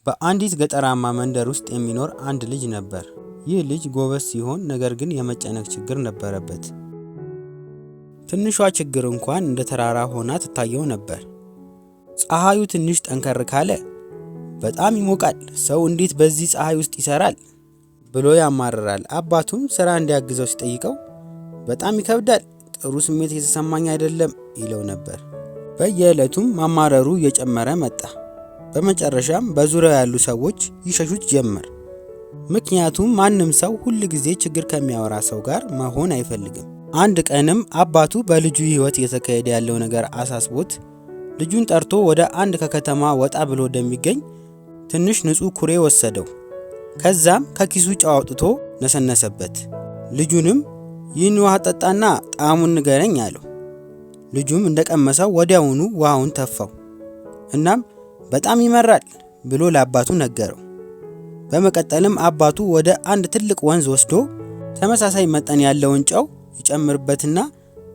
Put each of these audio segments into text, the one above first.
በአንዲት ገጠራማ መንደር ውስጥ የሚኖር አንድ ልጅ ነበር። ይህ ልጅ ጎበዝ ሲሆን ነገር ግን የመጨነቅ ችግር ነበረበት። ትንሿ ችግር እንኳን እንደ ተራራ ሆና ትታየው ነበር። ፀሐዩ ትንሽ ጠንከር ካለ በጣም ይሞቃል፣ ሰው እንዴት በዚህ ፀሐይ ውስጥ ይሰራል ብሎ ያማርራል። አባቱም ስራ እንዲያግዘው ሲጠይቀው በጣም ይከብዳል፣ ጥሩ ስሜት እየተሰማኝ አይደለም ይለው ነበር። በየዕለቱም ማማረሩ እየጨመረ መጣ። በመጨረሻም በዙሪያው ያሉ ሰዎች ይሸሹት ጀመር። ምክንያቱም ማንም ሰው ሁል ጊዜ ችግር ከሚያወራ ሰው ጋር መሆን አይፈልግም። አንድ ቀንም አባቱ በልጁ ሕይወት እየተካሄደ ያለው ነገር አሳስቦት ልጁን ጠርቶ ወደ አንድ ከከተማ ወጣ ብሎ ወደሚገኝ ትንሽ ንጹህ ኩሬ ወሰደው። ከዛም ከኪሱ ጨው አውጥቶ ነሰነሰበት። ልጁንም ይህን ውሃ ጠጣና ጣዕሙን ንገረኝ አለው። ልጁም እንደቀመሰው ወዲያውኑ ውሃውን ተፋው። እናም በጣም ይመራል ብሎ ለአባቱ ነገረው። በመቀጠልም አባቱ ወደ አንድ ትልቅ ወንዝ ወስዶ ተመሳሳይ መጠን ያለውን ጨው ይጨምርበትና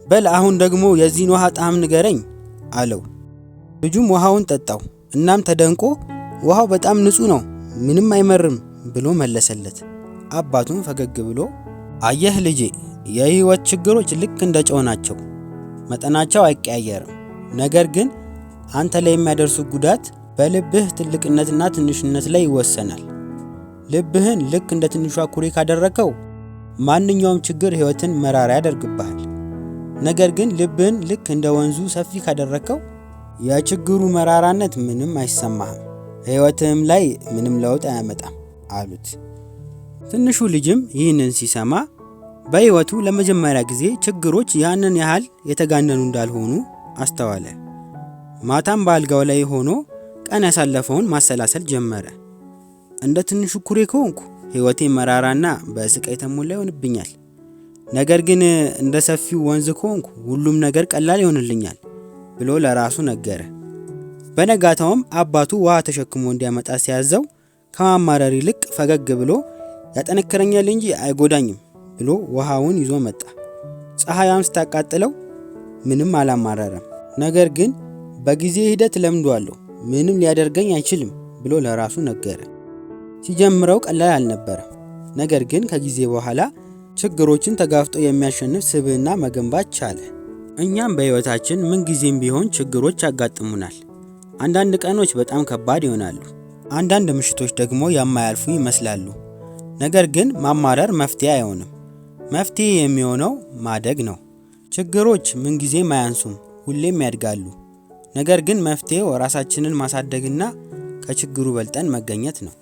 በል አሁን ደግሞ የዚህን ውሃ ጣዕም ንገረኝ አለው። ልጁም ውሃውን ጠጣው። እናም ተደንቆ ውሃው በጣም ንጹህ ነው፣ ምንም አይመርም ብሎ መለሰለት። አባቱም ፈገግ ብሎ አየህ ልጄ፣ የህይወት ችግሮች ልክ እንደ ጨው ናቸው። መጠናቸው አይቀያየርም፣ ነገር ግን አንተ ላይ የሚያደርሱ ጉዳት በልብህ ትልቅነትና ትንሽነት ላይ ይወሰናል። ልብህን ልክ እንደ ትንሿ ኩሬ ካደረከው ማንኛውም ችግር ህይወትን መራራ ያደርግብሃል። ነገር ግን ልብህን ልክ እንደ ወንዙ ሰፊ ካደረከው የችግሩ መራራነት ምንም አይሰማህም፣ ህይወትህም ላይ ምንም ለውጥ አያመጣም አሉት። ትንሹ ልጅም ይህንን ሲሰማ በህይወቱ ለመጀመሪያ ጊዜ ችግሮች ያንን ያህል የተጋነኑ እንዳልሆኑ አስተዋለ። ማታም በአልጋው ላይ ሆኖ ቀን ያሳለፈውን ማሰላሰል ጀመረ። እንደ ትንሹ ኩሬ ከሆንኩ ህይወቴ መራራና በስቃይ የተሞላ ይሆንብኛል። ነገር ግን እንደ ሰፊው ወንዝ ከሆንኩ ሁሉም ነገር ቀላል ይሆንልኛል ብሎ ለራሱ ነገረ። በነጋታውም አባቱ ውሃ ተሸክሞ እንዲያመጣ ሲያዘው ከማማረር ይልቅ ፈገግ ብሎ ያጠነክረኛል እንጂ አይጎዳኝም ብሎ ውሃውን ይዞ መጣ። ፀሐያም ስታቃጥለው ምንም አላማረረም። ነገር ግን በጊዜ ሂደት ለምዷለሁ፣ ምንም ሊያደርገኝ አይችልም ብሎ ለራሱ ነገረ። ሲጀምረው ቀላል አልነበረም። ነገር ግን ከጊዜ በኋላ ችግሮችን ተጋፍጦ የሚያሸንፍ ስብዕና መገንባት ቻለ። እኛም በህይወታችን ምን ጊዜም ቢሆን ችግሮች ያጋጥሙናል። አንዳንድ ቀኖች በጣም ከባድ ይሆናሉ፣ አንዳንድ ምሽቶች ደግሞ የማያልፉ ይመስላሉ። ነገር ግን ማማረር መፍትሄ አይሆንም። መፍትሄ የሚሆነው ማደግ ነው። ችግሮች ምን ጊዜም አያንሱም፣ ሁሌም ያድጋሉ። ነገር ግን መፍትሄው ራሳችንን ማሳደግና ከችግሩ በልጠን መገኘት ነው።